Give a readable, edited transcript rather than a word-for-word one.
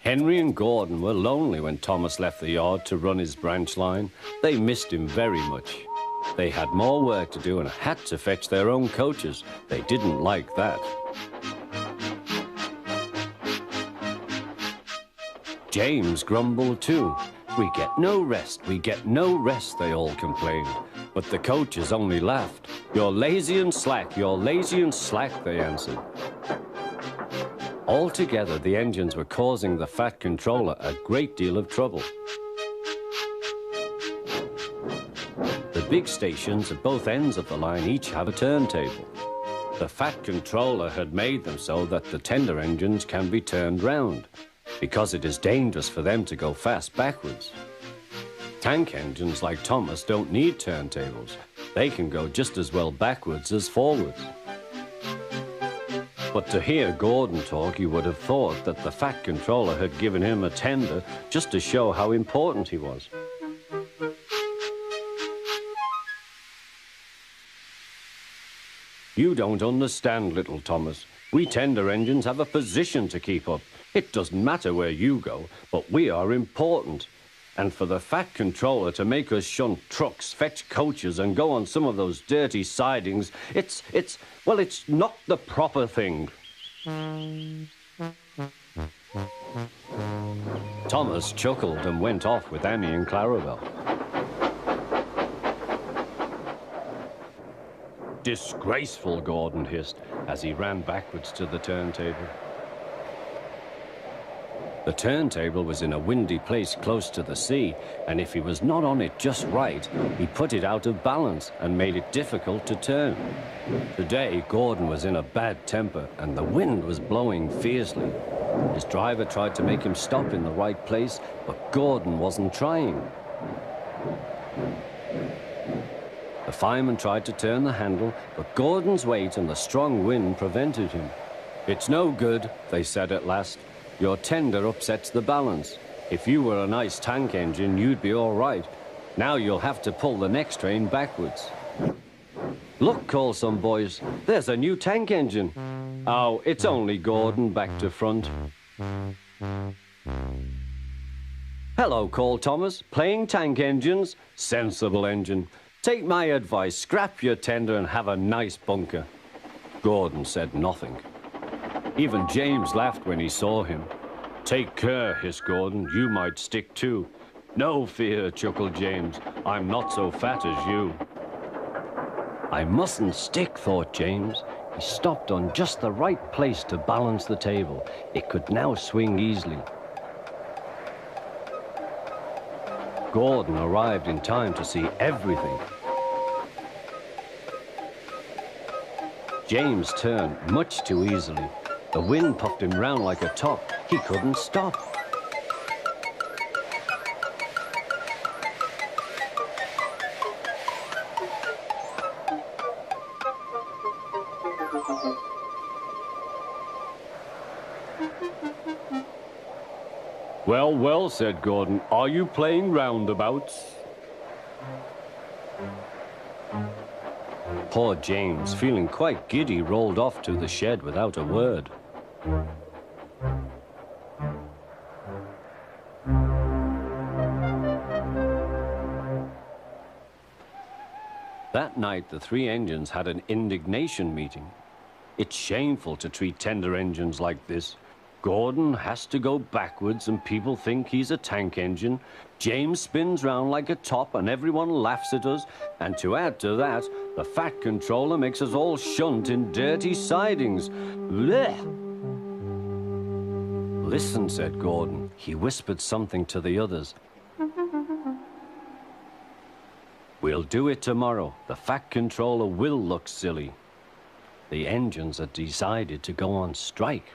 Henry and Gordon were lonely when Thomas left the yard to run his branch line. They missed him very much. They had more work to do and had to fetch their own coaches. They didn't like that. James grumbled too. "We get no rest, we get no rest," they all complained. But the coaches only laughed. "You're lazy and slack, you're lazy and slack," they answered. Altogether, the engines were causing the Fat Controller a great deal of trouble. The big stations at both ends of the line each have a turntable. The Fat Controller had made them so that the tender engines can be turned round, because it is dangerous for them to go fast backwards. Tank engines like Thomas don't need turntables. They can go just as well backwards as forwards. But to hear Gordon talk, you would have thought that the Fat Controller had given him a tender just to show how important he was. "You don't understand, little Thomas. We tender engines have a position to keep up. It doesn't matter where you go, but we are important. And for the Fat Controller to make us shunt trucks, fetch coaches, and go on some of those dirty sidings, it's not the proper thing." Thomas chuckled and went off with Annie and Clarabelle. "Disgraceful," Gordon hissed as he ran backwards to the turntable. The turntable was in a windy place close to the sea, and if he was not on it just right, he put it out of balance and made it difficult to turn. Today, Gordon was in a bad temper, and the wind was blowing fiercely. His driver tried to make him stop in the right place, but Gordon wasn't trying. The fireman tried to turn the handle, but Gordon's weight and the strong wind prevented him. "It's no good," they said at last. "Your tender upsets the balance. If you were a nice tank engine, you'd be all right. Now you'll have to pull the next train backwards." "Look," called some boys, "there's a new tank engine." "Oh, it's only Gordon back to front." "Hello," called Thomas, "playing tank engines? Sensible engine. Take my advice, scrap your tender and have a nice bunker." Gordon said nothing. Even James laughed when he saw him. "Take care," hissed Gordon, "you might stick too." "No fear," chuckled James, "I'm not so fat as you." "I mustn't stick," thought James. He stopped on just the right place to balance the table. It could now swing easily. Gordon arrived in time to see everything. James turned much too easily. The wind puffed him round like a top. He couldn't stop. "Well, well," said Gordon, "are you playing roundabouts?" Poor James, feeling quite giddy, rolled off to the shed without a word. That night, the three engines had an indignation meeting. "It's shameful to treat tender engines like this. Gordon has to go backwards and people think he's a tank engine. James spins round like a top and everyone laughs at us. And to add to that, the Fat Controller makes us all shunt in dirty sidings. Blech!" "Listen," said Gordon. He whispered something to the others. "We'll do it tomorrow. The Fat Controller will look silly." The engines had decided to go on strike.